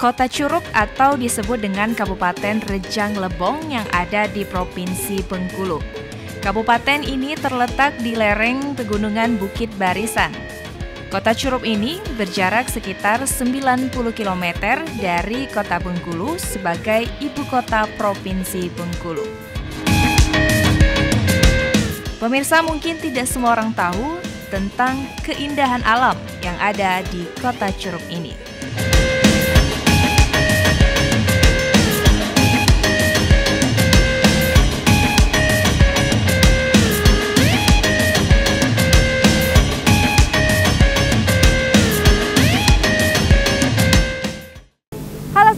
Kota Curug atau disebut dengan Kabupaten Rejang Lebong yang ada di Provinsi Bengkulu. Kabupaten ini terletak di lereng pegunungan Bukit Barisan. Kota Curug ini berjarak sekitar 90 km dari Kota Bengkulu sebagai ibu kota Provinsi Bengkulu. Pemirsa, mungkin tidak semua orang tahu tentang keindahan alam yang ada di Kota Curug ini.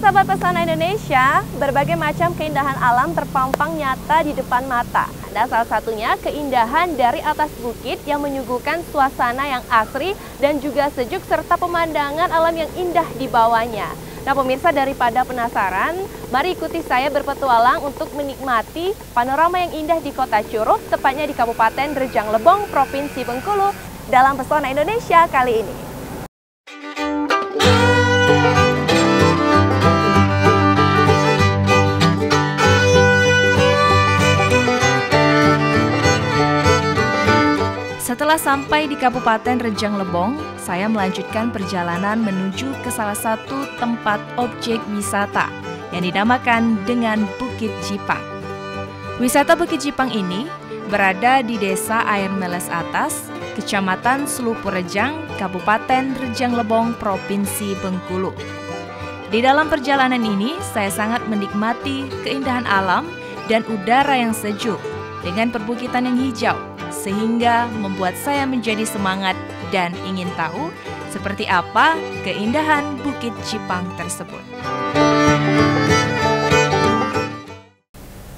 Sahabat Pesona Indonesia, berbagai macam keindahan alam terpampang nyata di depan mata. Ada salah satunya keindahan dari atas bukit yang menyuguhkan suasana yang asri dan juga sejuk serta pemandangan alam yang indah di bawahnya. Nah pemirsa, daripada penasaran, mari ikuti saya berpetualang untuk menikmati panorama yang indah di Kota Curug, tepatnya di Kabupaten Rejang Lebong, Provinsi Bengkulu, dalam Pesona Indonesia kali ini. Setelah sampai di Kabupaten Rejang Lebong, saya melanjutkan perjalanan menuju ke salah satu tempat objek wisata yang dinamakan dengan Bukit Jipang. Wisata Bukit Jipang ini berada di Desa Air Meles Atas, Kecamatan Selupur Rejang, Kabupaten Rejang Lebong, Provinsi Bengkulu. Di dalam perjalanan ini, saya sangat menikmati keindahan alam dan udara yang sejuk dengan perbukitan yang hijau, sehingga membuat saya menjadi semangat dan ingin tahu seperti apa keindahan Bukit Jipang tersebut.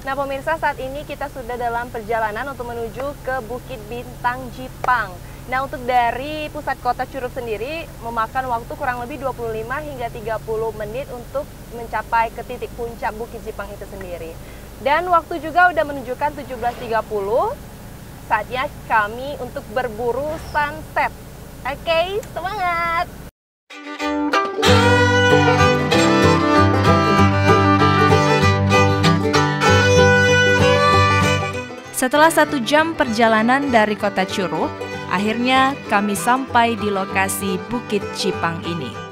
Nah pemirsa, saat ini kita sudah dalam perjalanan untuk menuju ke Bukit Bintang Jipang. Nah untuk dari pusat kota Curug sendiri memakan waktu kurang lebih 25 hingga 30 menit untuk mencapai ke titik puncak Bukit Jipang itu sendiri. Dan waktu juga udah menunjukkan 17.30. Saatnya kami untuk berburu sunset. Oke, semangat! Setelah 1 jam perjalanan dari Kota Curug, akhirnya kami sampai di lokasi Bukit Jipang ini.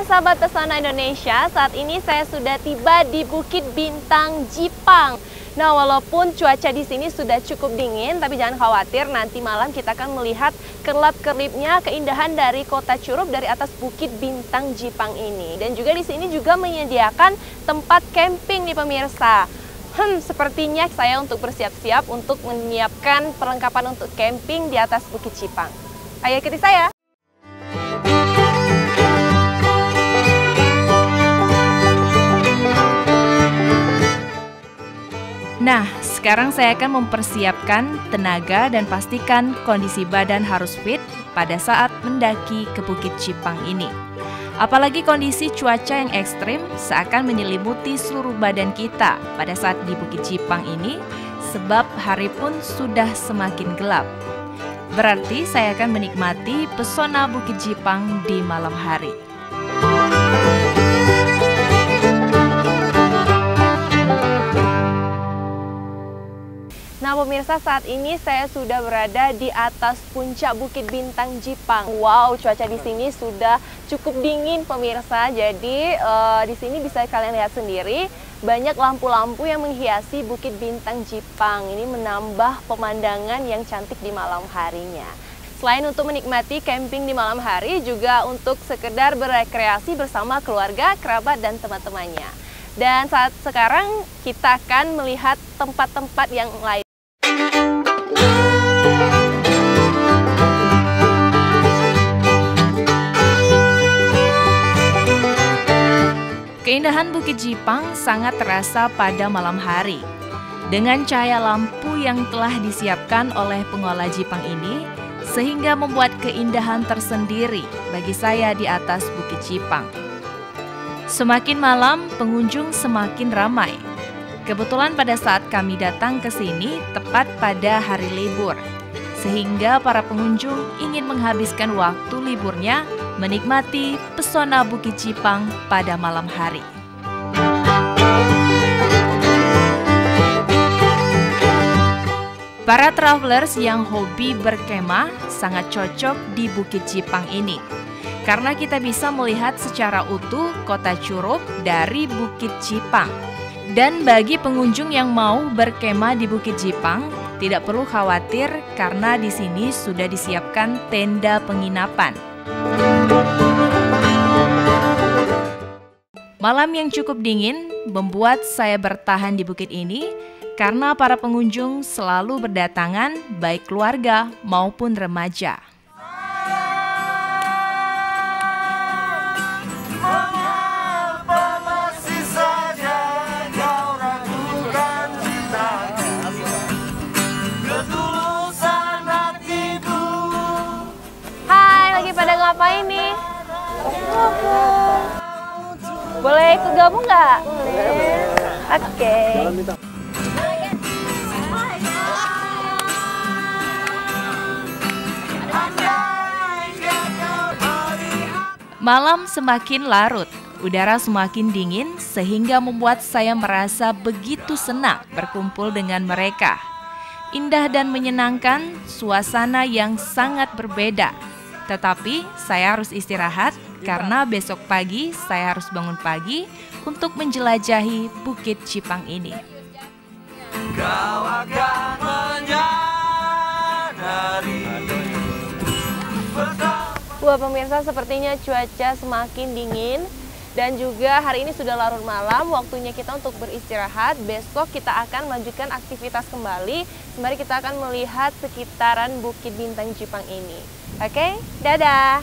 Sahabat Pesona Indonesia, saat ini saya sudah tiba di Bukit Bintang Jipang. Nah, walaupun cuaca di sini sudah cukup dingin, tapi jangan khawatir, nanti malam kita akan melihat kelap-kelipnya keindahan dari Kota Curug dari atas Bukit Bintang Jipang ini. Dan juga di sini juga menyediakan tempat camping nih pemirsa. Sepertinya saya untuk bersiap-siap untuk menyiapkan perlengkapan untuk camping di atas Bukit Jipang. Ayo ikuti saya. Nah, sekarang saya akan mempersiapkan tenaga dan pastikan kondisi badan harus fit pada saat mendaki ke Bukit Jipang ini. Apalagi kondisi cuaca yang ekstrim seakan menyelimuti seluruh badan kita pada saat di Bukit Jipang ini, sebab hari pun sudah semakin gelap. Berarti saya akan menikmati pesona Bukit Jipang di malam hari. Nah pemirsa, saat ini saya sudah berada di atas puncak Bukit Bintang Jipang. Wow, cuaca di sini sudah cukup dingin pemirsa. Jadi di sini bisa kalian lihat sendiri banyak lampu-lampu yang menghiasi Bukit Bintang Jipang. Ini menambah pemandangan yang cantik di malam harinya. Selain untuk menikmati camping di malam hari, juga untuk sekedar berekreasi bersama keluarga, kerabat, dan teman-temannya. Dan saat sekarang kita akan melihat tempat-tempat yang lain. Keindahan Bukit Jipang sangat terasa pada malam hari. Dengan cahaya lampu yang telah disiapkan oleh pengelola Jipang ini, sehingga membuat keindahan tersendiri bagi saya di atas Bukit Jipang. Semakin malam, pengunjung semakin ramai. Kebetulan pada saat kami datang ke sini tepat pada hari libur, sehingga para pengunjung ingin menghabiskan waktu liburnya menikmati pesona Bukit Jipang pada malam hari. Para travelers yang hobi berkemah sangat cocok di Bukit Jipang ini, karena kita bisa melihat secara utuh kota Curup dari Bukit Jipang. Dan bagi pengunjung yang mau berkemah di Bukit Jipang, tidak perlu khawatir karena di sini sudah disiapkan tenda penginapan. Malam yang cukup dingin membuat saya bertahan di bukit ini karena para pengunjung selalu berdatangan baik keluarga maupun remaja. Hai, lagi pada ngapain nih? Boleh ikut gabung nggak? Oke. Malam semakin larut, udara semakin dingin sehingga membuat saya merasa begitu senang berkumpul dengan mereka. Indah dan menyenangkan, suasana yang sangat berbeda. Tetapi saya harus istirahat karena besok pagi saya harus bangun pagi untuk menjelajahi Bukit Jipang ini. Kau akan menyadari. Wah pemirsa, sepertinya cuaca semakin dingin dan juga hari ini sudah larut malam, waktunya kita untuk beristirahat. Besok kita akan melanjutkan aktivitas kembali, sembari kita akan melihat sekitaran Bukit Bintang Jipang ini. Oke, dadah!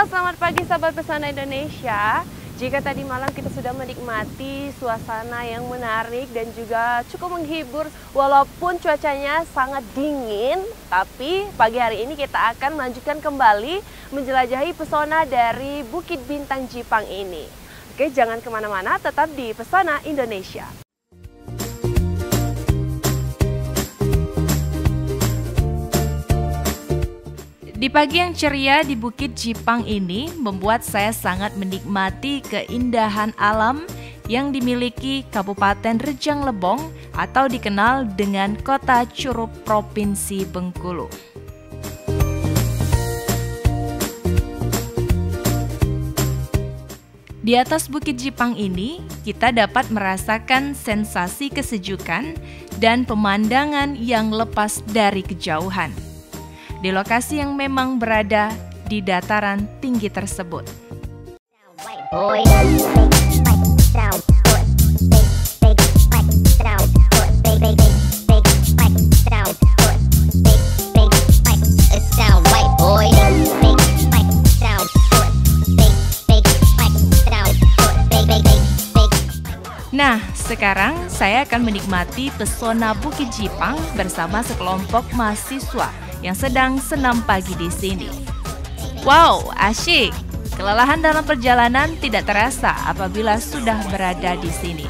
Selamat pagi sahabat Pesona Indonesia. Jika tadi malam kita sudah menikmati suasana yang menarik dan juga cukup menghibur, walaupun cuacanya sangat dingin, tapi pagi hari ini kita akan melanjutkan kembali menjelajahi pesona dari Bukit Bintang Jipang ini. Oke, jangan kemana-mana, tetap di Pesona Indonesia. Di pagi yang ceria di Bukit Jipang ini membuat saya sangat menikmati keindahan alam yang dimiliki Kabupaten Rejang Lebong atau dikenal dengan Kota Curup Provinsi Bengkulu. Di atas Bukit Jipang ini, kita dapat merasakan sensasi kesejukan dan pemandangan yang lepas dari kejauhan. Di lokasi yang memang berada di dataran tinggi tersebut. Nah, sekarang saya akan menikmati pesona Bukit Jipang bersama sekelompok mahasiswa yang sedang senam pagi di sini. Wow, asyik! Kelelahan dalam perjalanan tidak terasa apabila sudah berada di sini.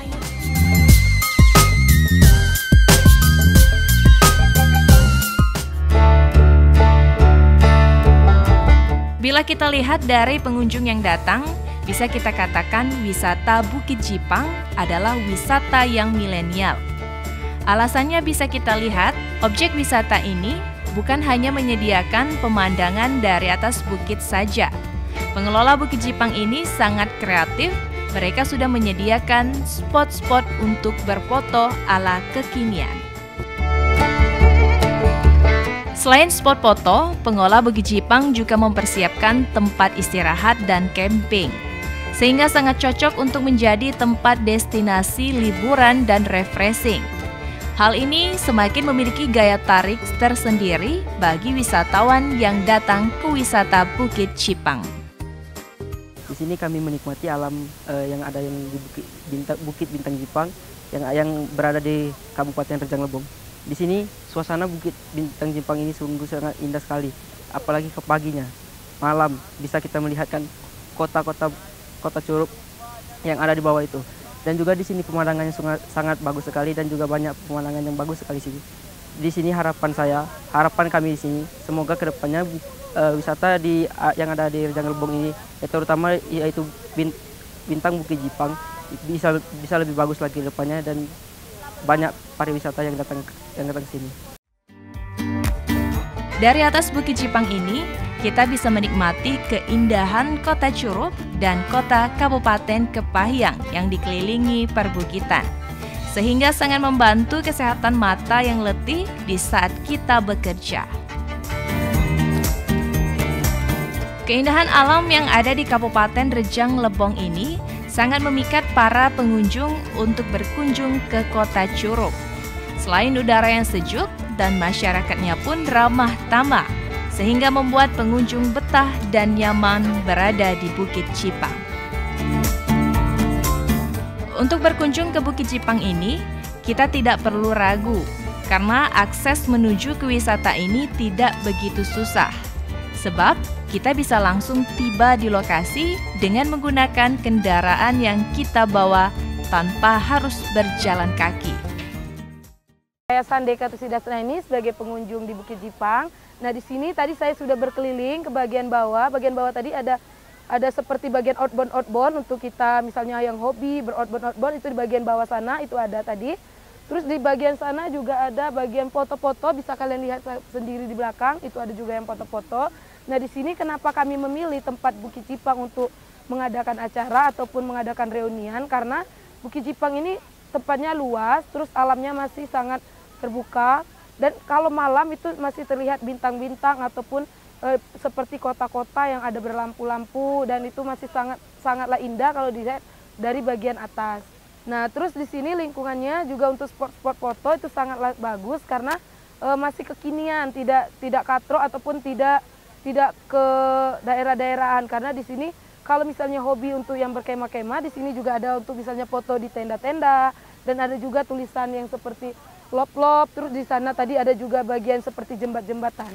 Bila kita lihat dari pengunjung yang datang, bisa kita katakan wisata Bukit Jipang adalah wisata yang milenial. Alasannya bisa kita lihat, objek wisata ini bukan hanya menyediakan pemandangan dari atas bukit saja. Pengelola Bukit Jipang ini sangat kreatif. Mereka sudah menyediakan spot-spot untuk berfoto ala kekinian. Selain spot foto, pengelola Bukit Jipang juga mempersiapkan tempat istirahat dan camping, sehingga sangat cocok untuk menjadi tempat destinasi liburan dan refreshing. Hal ini semakin memiliki gaya tarik tersendiri bagi wisatawan yang datang ke wisata Bukit Jipang. Di sini kami menikmati alam yang ada yang di Bukit Bintang Jipang yang berada di Kabupaten Rejang Lebong. Di sini suasana Bukit Bintang Jipang ini sungguh sangat indah sekali, apalagi ke paginya, malam bisa kita melihatkan kota Curug yang ada di bawah itu. Dan juga di sini pemandangannya sangat bagus sekali dan juga banyak pemandangan yang bagus sekali sini. Di sini harapan kami di sini semoga kedepannya wisata yang ada di Rejang Lebong ini, terutama yaitu Bintang Bukit Jipang bisa lebih bagus lagi ke depannya dan banyak pariwisata yang datang ke sini. Dari atas Bukit Jipang ini, kita bisa menikmati keindahan kota Curug dan kota Kabupaten Kepahyang yang dikelilingi perbukitan, sehingga sangat membantu kesehatan mata yang letih di saat kita bekerja. Keindahan alam yang ada di Kabupaten Rejang Lebong ini sangat memikat para pengunjung untuk berkunjung ke kota Curug. Selain udara yang sejuk dan masyarakatnya pun ramah tamah, sehingga membuat pengunjung betah dan nyaman berada di Bukit Jipang. Untuk berkunjung ke Bukit Jipang ini, kita tidak perlu ragu, karena akses menuju ke wisata ini tidak begitu susah. Sebab kita bisa langsung tiba di lokasi dengan menggunakan kendaraan yang kita bawa tanpa harus berjalan kaki. Saya Sandeka Tusidasna ini sebagai pengunjung di Bukit Jipang. Nah, di sini tadi saya sudah berkeliling ke bagian bawah. Bagian bawah tadi ada seperti bagian outbound untuk kita misalnya yang hobi beroutbound itu di bagian bawah sana itu ada tadi. Terus di bagian sana juga ada bagian foto-foto, bisa kalian lihat sendiri di belakang, itu ada juga yang foto-foto. Nah, di sini kenapa kami memilih tempat Bukit Jipang untuk mengadakan acara ataupun mengadakan reunian, karena Bukit Jipang ini tempatnya luas, terus alamnya masih sangat terbuka, dan kalau malam itu masih terlihat bintang-bintang ataupun seperti kota-kota yang ada berlampu-lampu, dan itu masih sangatlah indah kalau dilihat dari bagian atas. Nah, terus di sini lingkungannya juga untuk spot-spot foto itu sangatlah bagus karena masih kekinian, tidak katro ataupun tidak ke daerah-daerahan, karena di sini kalau misalnya hobi untuk yang berkemah-kemah, di sini juga ada untuk misalnya foto di tenda-tenda, dan ada juga tulisan yang seperti lop-lop, terus di sana tadi ada juga bagian seperti jembatan.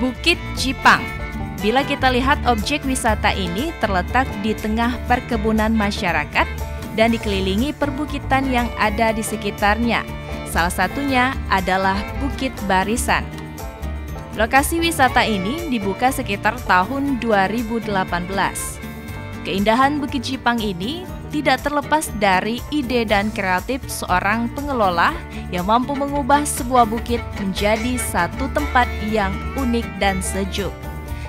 Bukit Jipang. Bila kita lihat objek wisata ini terletak di tengah perkebunan masyarakat dan dikelilingi perbukitan yang ada di sekitarnya. Salah satunya adalah Bukit Barisan. Lokasi wisata ini dibuka sekitar tahun 2018. Keindahan Bukit Jipang ini tidak terlepas dari ide dan kreatif seorang pengelola yang mampu mengubah sebuah bukit menjadi satu tempat yang unik dan sejuk,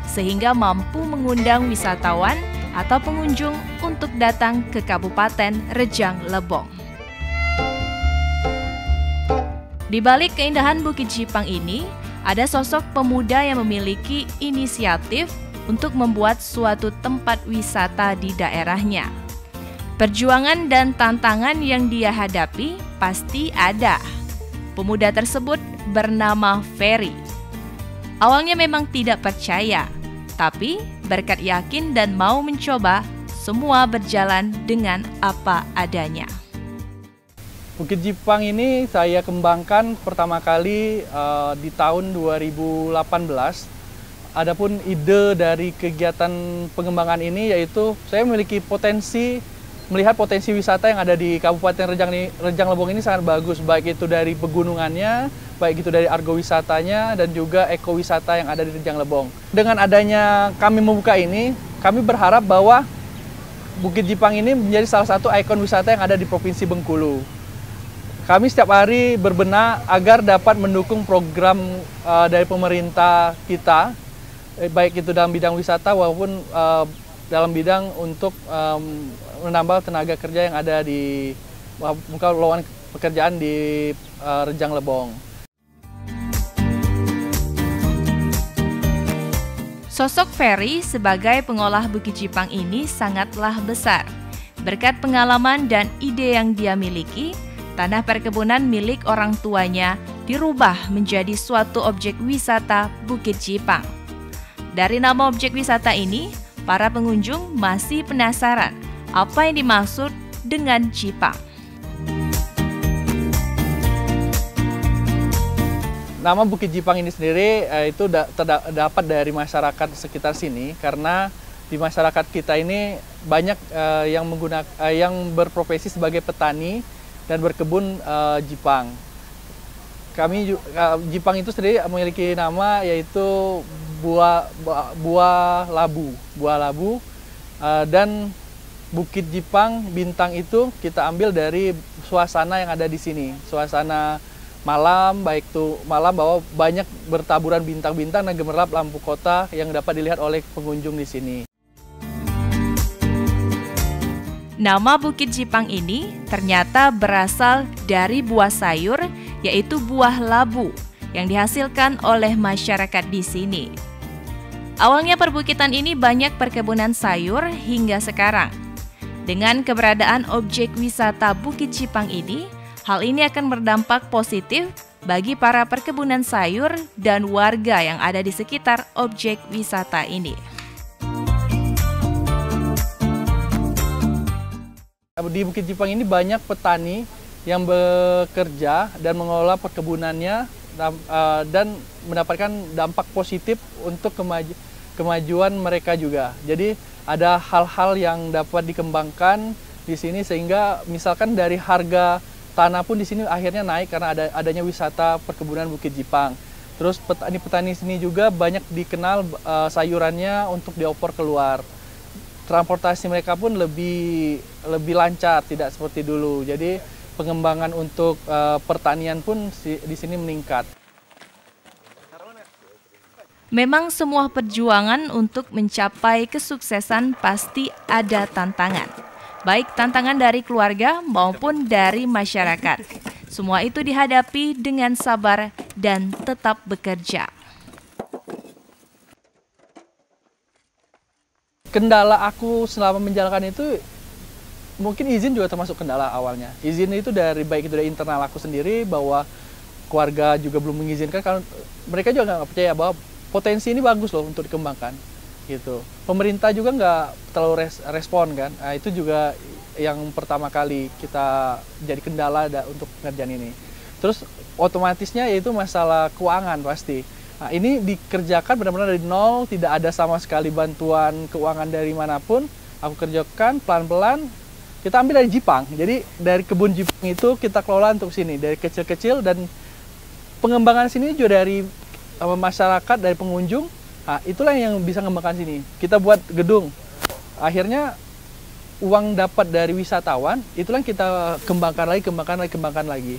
sehingga mampu mengundang wisatawan atau pengunjung untuk datang ke Kabupaten Rejang Lebong. Di balik keindahan Bukit Jipang ini, ada sosok pemuda yang memiliki inisiatif untuk membuat suatu tempat wisata di daerahnya. Perjuangan dan tantangan yang dia hadapi pasti ada. Pemuda tersebut bernama Ferry. Awalnya memang tidak percaya, tapi berkat yakin dan mau mencoba, semua berjalan dengan apa adanya. Bukit Jipang ini saya kembangkan pertama kali di tahun 2018. Adapun ide dari kegiatan pengembangan ini yaitu saya memiliki melihat potensi wisata yang ada di Kabupaten Rejang Lebong ini sangat bagus, baik itu dari pegunungannya, baik itu dari argowisatanya, dan juga ekowisata yang ada di Rejang Lebong. Dengan adanya kami membuka ini, kami berharap bahwa Bukit Jipang ini menjadi salah satu ikon wisata yang ada di Provinsi Bengkulu. Kami setiap hari berbenah agar dapat mendukung program dari pemerintah kita, baik itu dalam bidang wisata maupun dalam bidang untuk menambah tenaga kerja yang ada di lowongan pekerjaan di Rejang Lebong. Sosok Ferry sebagai pengolah Bukit Jipang ini sangatlah besar. Berkat pengalaman dan ide yang dia miliki, tanah perkebunan milik orang tuanya dirubah menjadi suatu objek wisata Bukit Jipang. Dari nama objek wisata ini, para pengunjung masih penasaran apa yang dimaksud dengan Jipang. Nama Bukit Jipang ini sendiri itu dapat dari masyarakat sekitar sini, karena di masyarakat kita ini banyak yang berprofesi sebagai petani dan berkebun Jipang. Jipang itu sendiri memiliki nama yaitu buah labu, dan Bukit Jipang bintang itu kita ambil dari suasana yang ada di sini, suasana malam, baik itu malam bahwa banyak bertaburan bintang-bintang dan gemerlap lampu kota yang dapat dilihat oleh pengunjung di sini. Nama Bukit Jipang ini ternyata berasal dari buah sayur, yaitu buah labu yang dihasilkan oleh masyarakat di sini. Awalnya perbukitan ini banyak perkebunan sayur hingga sekarang. Dengan keberadaan objek wisata Bukit Jipang ini, hal ini akan berdampak positif bagi para perkebunan sayur dan warga yang ada di sekitar objek wisata ini. Di Bukit Jipang ini banyak petani yang bekerja dan mengelola perkebunannya dan mendapatkan dampak positif untuk kemajuan mereka juga. Jadi ada hal-hal yang dapat dikembangkan di sini sehingga misalkan dari harga tanah pun di sini akhirnya naik karena adanya wisata perkebunan Bukit Jipang. Terus petani-petani sini juga banyak dikenal sayurannya untuk dioper keluar. Transportasi mereka pun lebih lancar, tidak seperti dulu. Jadi pengembangan untuk pertanian pun di sini meningkat. Memang semua perjuangan untuk mencapai kesuksesan pasti ada tantangan. Baik tantangan dari keluarga maupun dari masyarakat. Semua itu dihadapi dengan sabar dan tetap bekerja. Kendala aku selama menjalankan itu, mungkin izin juga termasuk kendala awalnya. Izin itu baik itu dari internal aku sendiri, bahwa keluarga juga belum mengizinkan, karena mereka juga nggak percaya bahwa potensi ini bagus loh untuk dikembangkan. Gitu. Pemerintah juga nggak terlalu respon kan. Nah, itu juga yang pertama kali kita jadi kendala untuk pengerjaan ini. Terus otomatisnya yaitu masalah keuangan pasti. Nah, ini dikerjakan benar-benar dari nol, tidak ada sama sekali bantuan keuangan dari manapun. Aku kerjakan pelan-pelan. Kita ambil dari Jipang. Jadi dari kebun Jipang itu kita kelola untuk sini dari kecil-kecil, dan pengembangan sini juga dari masyarakat, dari pengunjung. Nah, itulah yang bisa mengembangkan sini. Kita buat gedung. Akhirnya uang dapat dari wisatawan, itulah yang kita kembangkan lagi.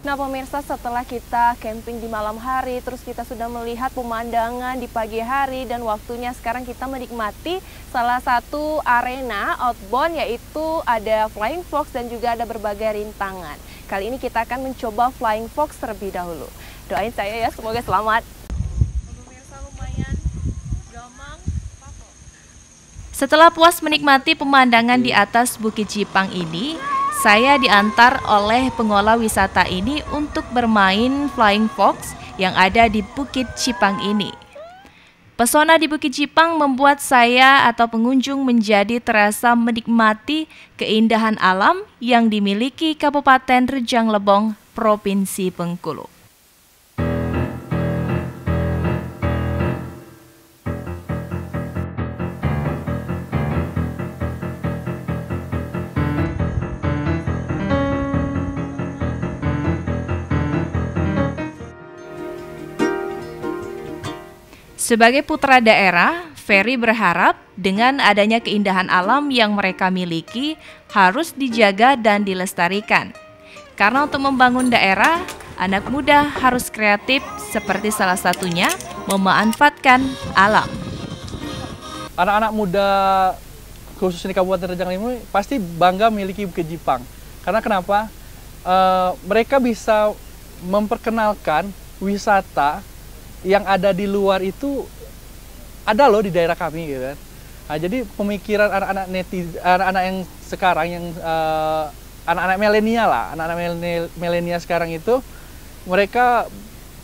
Nah pemirsa, setelah kita camping di malam hari, terus kita sudah melihat pemandangan di pagi hari, dan waktunya sekarang kita menikmati salah satu arena outbound, yaitu ada flying fox dan juga ada berbagai rintangan. Kali ini kita akan mencoba flying fox terlebih dahulu. Doain saya ya, semoga selamat. Pemirsa, lumayan gamang. Setelah puas menikmati pemandangan di atas Bukit Jipang ini, saya diantar oleh pengolah wisata ini untuk bermain flying fox yang ada di Bukit Jipang ini. Pesona di Bukit Jipang membuat saya atau pengunjung menjadi terasa menikmati keindahan alam yang dimiliki Kabupaten Rejang Lebong, Provinsi Bengkulu. Sebagai putra daerah, Ferry berharap dengan adanya keindahan alam yang mereka miliki harus dijaga dan dilestarikan. Karena untuk membangun daerah, anak muda harus kreatif seperti salah satunya memanfaatkan alam. Anak-anak muda khususnya di Kabupaten Rejang Lebong pasti bangga memiliki Bukit Jipang. Karena kenapa? Mereka bisa memperkenalkan wisata yang ada di luar itu ada loh di daerah kami gitu kan. Nah, jadi pemikiran anak-anak yang sekarang yang anak-anak milenial lah, anak-anak milenial sekarang itu mereka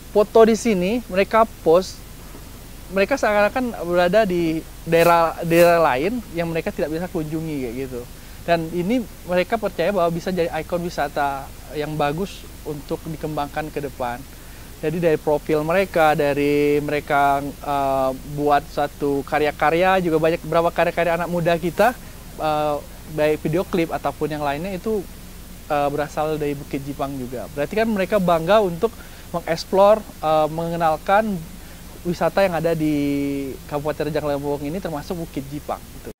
foto di sini, mereka post, mereka seakan-akan berada di daerah lain yang mereka tidak bisa kunjungi kayak gitu. Dan ini mereka percaya bahwa bisa jadi ikon wisata yang bagus untuk dikembangkan ke depan. Jadi dari profil mereka, dari mereka buat satu karya-karya, juga banyak beberapa karya-karya anak muda kita, baik video klip ataupun yang lainnya itu berasal dari Bukit Jipang juga. Berarti kan mereka bangga untuk mengeksplor, mengenalkan wisata yang ada di Kabupaten Rejang Lebong ini termasuk Bukit Jipang. Gitu.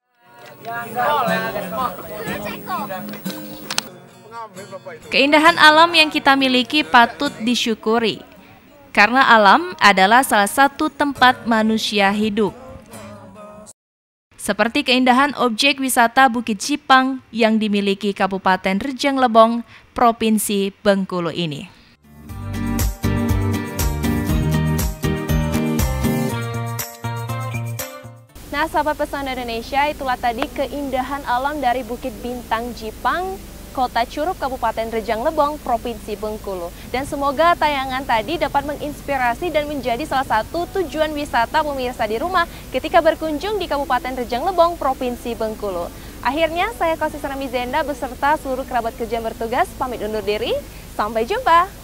Keindahan alam yang kita miliki patut disyukuri. Karena alam adalah salah satu tempat manusia hidup. Seperti keindahan objek wisata Bukit Jipang yang dimiliki Kabupaten Rejang Lebong, Provinsi Bengkulu ini. Nah, sahabat Pesona Indonesia, itulah tadi keindahan alam dari Bukit Bintang Jipang, Kota Curup, Kabupaten Rejang Lebong, Provinsi Bengkulu. Dan semoga tayangan tadi dapat menginspirasi dan menjadi salah satu tujuan wisata pemirsa di rumah ketika berkunjung di Kabupaten Rejang Lebong, Provinsi Bengkulu. Akhirnya, saya Kasih Serami Zenda beserta seluruh kerabat kerja yang bertugas pamit undur diri. Sampai jumpa!